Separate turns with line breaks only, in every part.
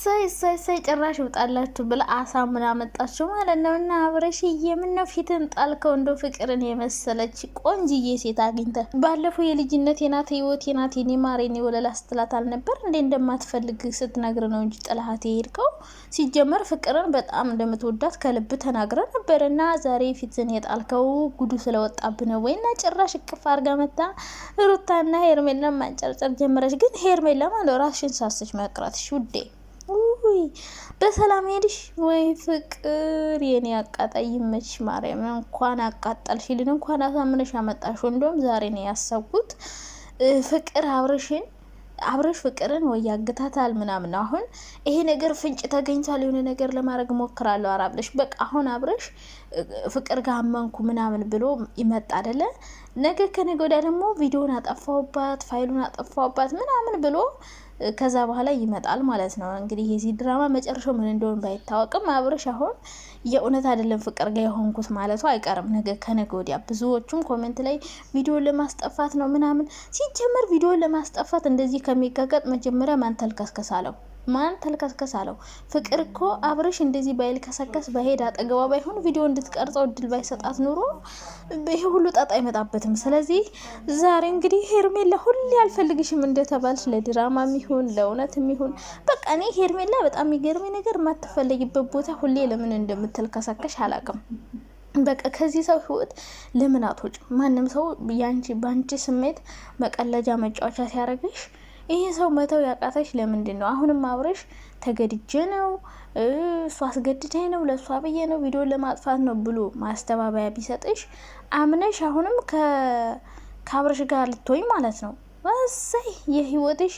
እሰይ ጭራሽ ውጣላችሁ ብላ አሳምና መጣችሁ ማለት ነው። እና አብረሽዬ ምነው ፊትን ጣልከው? እንደው ፍቅርን የመሰለች ቆንጅዬ ሴት አግኝተ ባለፈው የልጅነት የናት ህይወት የናት የኔ ማር የኔ ወለላ ስትላት አልነበር እንዴ? እንደማትፈልግ ስትነግር ነው እንጂ ጥላሃት የሄድከው። ሲጀመር ፍቅርን በጣም እንደምትወዳት ከልብ ተናግረ ነበር። እና ዛሬ ፊትን የጣልከው ጉዱ ስለወጣብህ ነው ወይ? እና ጭራሽ እቅፍ አርጋ መታ ሩታና ሄርሜላ ማንጨርጨር ጀመረች። ግን ሄርሜላ ማለት ራስሽን ሳስች መቅረትሽ ውዴ። ውይ በሰላም ሄድሽ ወይ ፍቅር? የኔ አቃጣይ ይመችሽ። ማርያም እንኳን አቃጠልሽልን፣ እንኳን አሳምነሽ አመጣሽው። እንደውም ዛሬ ነው ያሰብኩት ፍቅር አብረሽ ፍቅርን ወይ ያግታታል ምናምን። አሁን ይሄ ነገር ፍንጭ ተገኝቷል። የሆነ ነገር ለማድረግ ሞክራለሁ አራብለሽ በቃ አሁን አብረሽ ፍቅር ጋር አመንኩ ምናምን ብሎ ይመጣ አይደለ? ነገ ከነገ ወዲያ ደግሞ ቪዲዮን አጠፋውባት ፋይሉን አጠፋውባት ምናምን ብሎ ከዛ በኋላ ይመጣል ማለት ነው። እንግዲህ የዚህ ድራማ መጨረሻው ምን እንደሆነ ባይታወቅም አብረሽ አሁን የእውነት አይደለም ፍቅር ጋር የሆንኩት ማለቱ አይቀርም ነገ ከነገ ወዲያ። ብዙዎቹም ኮሜንት ላይ ቪዲዮ ለማስጠፋት ነው ምናምን። ሲጀመር ቪዲዮ ለማስጠፋት እንደዚህ ከሚጋጋጥ መጀመሪያ ማን ተልከስከሳለው? ማን ተልከስከሳለው? ፍቅር እኮ አብረሽ እንደዚህ ባይል ከሰከስ በሄድ አጠገባ ባይሆን ቪዲዮ እንድትቀርጸው እድል ባይሰጣት ኑሮ ይሄ ሁሉ ጣጣ አይመጣበትም። ስለዚህ ዛሬ እንግዲህ ሄርሜላ ሁሌ አልፈልግሽም እንደተባልሽ ለድራማ የሚሆን ለእውነት የሚሆን በቃ እኔ ሄርሜላ በጣም የሚገርመኝ ነገር የማትፈለጊበት ቦታ ሁሌ ለምን እንደምትልከሰከሽ አላውቅም። በቃ ከዚህ ሰው ህይወት ለምን አትወጭ? ማንም ሰው በአንቺ ስሜት መቀለጃ መጫወቻ ሲያደርግሽ ይሄ ሰው መተው ያቃተሽ ለምንድን ነው? አሁንም አብረሽ ተገድጄ ነው እሷ አስገድዳኝ ነው ለእሷ ብዬ ነው ቪዲዮ ለማጥፋት ነው ብሎ ማስተባበያ ቢሰጥሽ አምነሽ አሁንም ከአብረሽ ጋር ልትሆኝ ማለት ነው። ወሳይ የህይወትሽ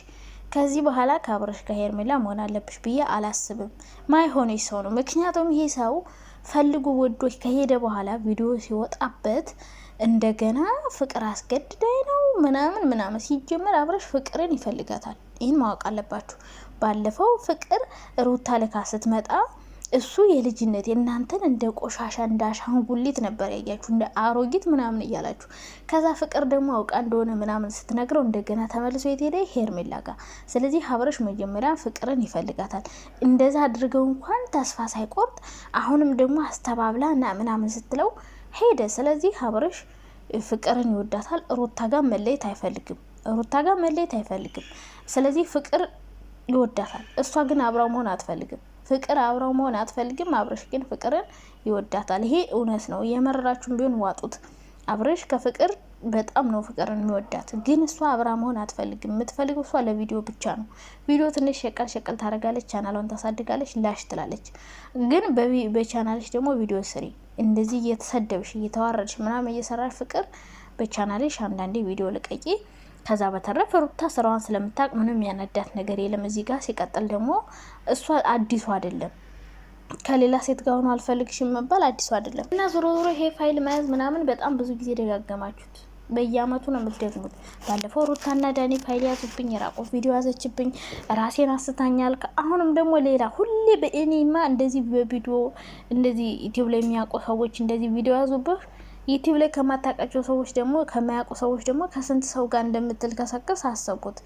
ከዚህ በኋላ ከአብረሽ ጋር ሄርሜላ መሆን አለብሽ ብዬ አላስብም። ማይሆንሽ ሰው ነው። ምክንያቱም ይሄ ሰው ፈልጉ ወዶች ከሄደ በኋላ ቪዲዮ ሲወጣበት እንደገና ፍቅር አስገድዳኝ ነው ምናምን ሲጀመር አብረሽ ፍቅርን ይፈልጋታል። ይህን ማወቅ አለባችሁ። ባለፈው ፍቅር ሩታ ልካ ስትመጣ እሱ የልጅነት የእናንተን እንደ ቆሻሻ እንደ አሻንጉሊት ነበር ያያችሁ፣ እንደ አሮጊት ምናምን እያላችሁ። ከዛ ፍቅር ደግሞ አውቃ እንደሆነ ምናምን ስትነግረው እንደገና ተመልሶ የት ሄደ? ሄርሜላ ጋር። ስለዚህ አብረሽ መጀመሪያ ፍቅርን ይፈልጋታል። እንደዛ አድርገው እንኳን ተስፋ ሳይቆርጥ አሁንም ደግሞ አስተባብላ እና ምናምን ስትለው ሄደ። ስለዚህ አብረሽ ፍቅርን ይወዳታል። ሩታ ጋር መለየት አይፈልግም። ስለዚህ ፍቅር ይወዳታል። እሷ ግን አብራው መሆን አትፈልግም። ፍቅር አብራው መሆን አትፈልግም። አብረሽ ግን ፍቅርን ይወዳታል። ይሄ እውነት ነው። የመረራችሁን ቢሆን ዋጡት። አብረሽ ከፍቅር በጣም ነው ፍቅርን የሚወዳት። ግን እሷ አብራ መሆን አትፈልግም። የምትፈልገው እሷ ለቪዲዮ ብቻ ነው። ቪዲዮ ትንሽ ሸቀል ታደርጋለች፣ ቻናሏን ታሳድጋለች፣ ላሽ ትላለች። ግን በቻናልሽ ደግሞ ቪዲዮ ስሪ። እንደዚህ እየተሰደብሽ እየተዋረድሽ ምናምን እየሰራሽ ፍቅር በቻናልሽ አንዳንዴ ቪዲዮ ልቀቂ። ከዛ በተረፈ ሩታ ስራዋን ስለምታውቅ ምንም ያነዳት ነገር የለም እዚህ ጋር። ሲቀጥል ደግሞ እሷ አዲሱ አይደለም። ከሌላ ሴት ጋር ሆኖ አልፈልግሽም መባል አዲሱ አይደለም። እና ዞሮ ይሄ ፋይል መያዝ ምናምን በጣም ብዙ ጊዜ ደጋገማችሁት። በየአመቱ ነው የምትደግሙት። ባለፈው ሩታና ዳኒ ፋይል ያዙብኝ፣ የራቆት ቪዲዮ ያዘችብኝ፣ ራሴን አስታኛል። አሁንም ደግሞ ሌላ ሁሌ በእኔማ እንደዚህ በቪዲዮ እንደዚህ ዩቲዩብ ላይ የሚያውቁ ሰዎች እንደዚህ ቪዲዮ ያዙብህ። ዩቲዩብ ላይ ከማታውቃቸው ሰዎች ደግሞ ከማያውቁ ሰዎች ደግሞ ከስንት ሰው ጋር እንደምትልከሰከስ አሰብኩት።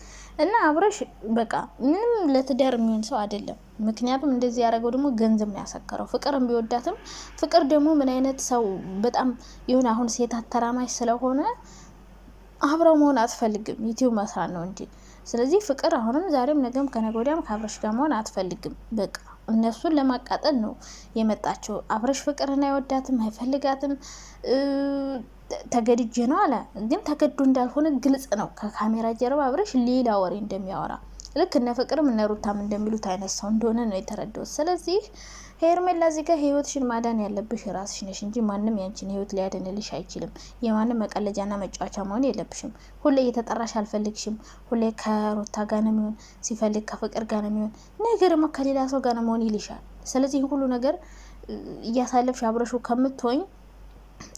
እና አብረሽ በቃ ምንም ለትዳር የሚሆን ሰው አይደለም። ምክንያቱም እንደዚህ ያደረገው ደግሞ ገንዘብ ነው ያሰከረው። ፍቅርም ቢወዳትም ፍቅር ደግሞ ምን አይነት ሰው በጣም የሆነ አሁን ሴት አተራማጅ ስለሆነ አብረው መሆን አትፈልግም። ዩቲዩብ መስራት ነው እንጂ። ስለዚህ ፍቅር አሁንም ዛሬም ነገም ከነገ ወዲያም ከአብረሽ ጋር መሆን አትፈልግም። በቃ እነሱን ለማቃጠል ነው የመጣቸው። አብረሽ ፍቅርን አይወዳትም፣ አይፈልጋትም። ተገድጄ ነው አለ። ግን ተገዶ እንዳልሆነ ግልጽ ነው። ከካሜራ ጀርባ አብረሽ ሌላ ወሬ እንደሚያወራ ልክ እነ ፍቅርም እነ ሩታም እንደሚሉት አይነት ሰው እንደሆነ ነው የተረዳሁት። ስለዚህ ሄርሜላ እዚህ ጋር ህይወትሽን ማዳን ያለብሽ ራስሽ ነሽ እንጂ ማንም ያንቺን ህይወት ሊያድንልሽ አይችልም። የማንም መቀለጃና መጫወቻ መሆን የለብሽም። ሁሌ እየተጠራሽ አልፈልግሽም። ሁሌ ከሩታ ጋር ነው የሚሆን፣ ሲፈልግ ከፍቅር ጋር ነው የሚሆን፣ ነገርማ ከሌላ ሰው ጋር ነው መሆን ይልሻል። ስለዚህ ሁሉ ነገር እያሳለፍሽ አብረሹ ከምትሆኝ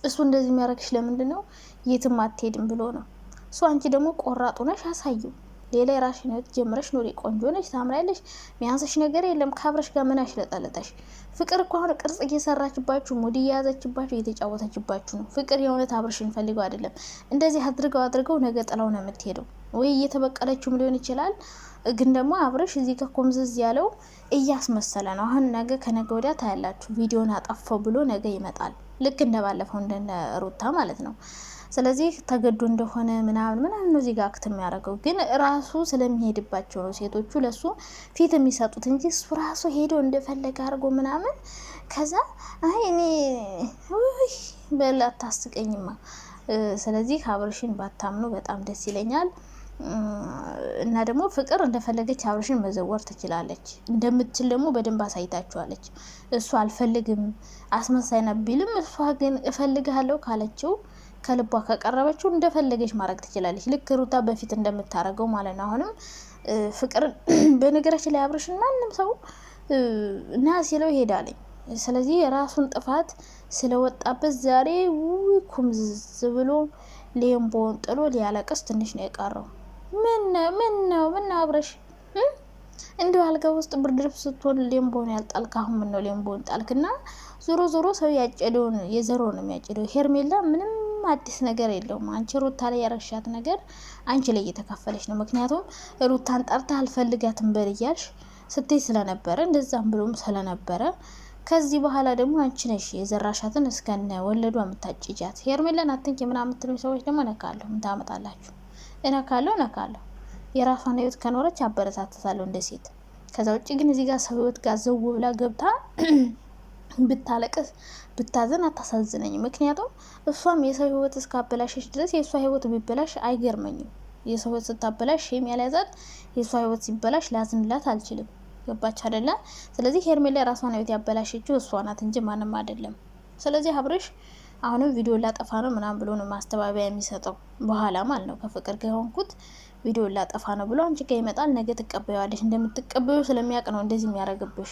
እሱ እንደዚህ የሚያደርግሽ ለምንድን ነው? የትም አትሄድም ብሎ ነው እሱ። አንቺ ደግሞ ቆራጡ ነሽ፣ አሳዩ። ሌላ የራስሽን ህይወት ጀምረሽ ኑሪ። ቆንጆ ነሽ፣ ታምራለሽ፣ ሚያንስሽ ነገር የለም። ካብረሽ ጋር ምን አሽለጠለጠሽ? ፍቅር እኮ አሁን ቅርጽ እየሰራችባችሁ ሙድ እየያዘችባችሁ እየተጫወተችባችሁ ነው። ፍቅር የእውነት አብረሽን ፈልገው አይደለም። እንደዚህ አድርገው ነገ ጥላው ነው የምትሄደው። ወይ እየተበቀለችውም ሊሆን ይችላል ግን ደግሞ አብርሽ እዚህ ጋር ኮምዝዝ ያለው እያስመሰለ ነው። አሁን ነገ ከነገ ወዲያ ታያላችሁ ቪዲዮን አጠፋው ብሎ ነገ ይመጣል። ልክ እንደባለፈው እንደነ ሩታ ማለት ነው። ስለዚህ ተገዶ እንደሆነ ምናምን ነው እዚህ ጋር አክት የሚያደርገው። ግን ራሱ ስለሚሄድባቸው ነው ሴቶቹ ለሱ ፊት የሚሰጡት እንጂ እሱ ራሱ ሄዶ እንደፈለገ አድርጎ ምናምን ከዛ አይ እኔ በላ አታስቀኝማ። ስለዚህ አብርሽን ባታምኑ በጣም ደስ ይለኛል። እና ደግሞ ፍቅር እንደፈለገች አብርሽን መዘወር ትችላለች። እንደምትችል ደግሞ በደንብ አሳይታችኋለች። እሱ አልፈልግም አስመሳይና ቢልም እሷ ግን እፈልግሃለሁ ካለችው ከልቧ ከቀረበችው እንደፈለገች ማድረግ ትችላለች። ልክ ሩታ በፊት እንደምታረገው ማለት ነው። አሁንም ፍቅር በነገራችን ላይ አብርሽን ማንም ሰው እና ሲለው ይሄዳለኝ። ስለዚህ የራሱን ጥፋት ስለወጣበት ዛሬ ኩምዝ ብሎ ሌምቦን ጥሎ ሊያለቅስ ትንሽ ነው የቀረው። ምን ነው አብርሽ እንዲሁ አልጋ ውስጥ ብርድ ልብስ ስትሆን ሌምቦን ያልጣልክ አሁን ምን ነው ሌምቦን ጣልክና? ዞሮ ሰው ያጨደውን የዘሮ ነው የሚያጨደው። ሄርሜላ ምንም አዲስ ነገር የለውም። አንቺ ሩታ ላይ ያረሻት ነገር አንቺ ላይ እየተከፈለች ነው። ምክንያቱም ሩታን ጠርታ አልፈልጋትም በልያሽ ስትይ ስለነበረ እንደዛም ብሎም ስለነበረ ከዚህ በኋላ ደግሞ አንቺ ነሽ የዘራሻትን እስከነ ወለዷ የምታጭጃት። ሄርሜላን አትንኪ ምናምን የምትሉኝ ሰዎች ደግሞ ነካለሁ ምን ታመጣላችሁ? ነካለሁ። የራሷን ህይወት ከኖረች አበረታታታለሁ እንደ ሴት። ከዛ ውጭ ግን እዚህ ጋር ሰው ህይወት ጋር ዘው ብላ ገብታ ብታለቅስ ብታዘን አታሳዝነኝ። ምክንያቱም እሷም የሰው ህይወት እስካበላሸች ድረስ የእሷ ህይወት ቢበላሽ አይገርመኝም። የሰው ህይወት ስታበላሽ የሚያለያዛት የእሷ ህይወት ሲበላሽ ላዝንላት አልችልም። ገባች አይደለ? ስለዚህ ሄርሜላ የራሷን ህይወት ያበላሸችው እሷ ናት እንጂ ማንም አይደለም። ስለዚህ አብርሽ አሁንም ቪዲዮ ላጠፋ ነው ምናምን ብሎ ነው ማስተባበያ የሚሰጠው በኋላ ማለት ነው። ከፍቅር ጋር ሆንኩት ቪዲዮ ላጠፋ ነው ብሎ አንቺ ጋር ይመጣል። ነገ ትቀበያለሽ። እንደምትቀበዩ ስለሚያውቅ ነው እንደዚህ የሚያደርግብሽ።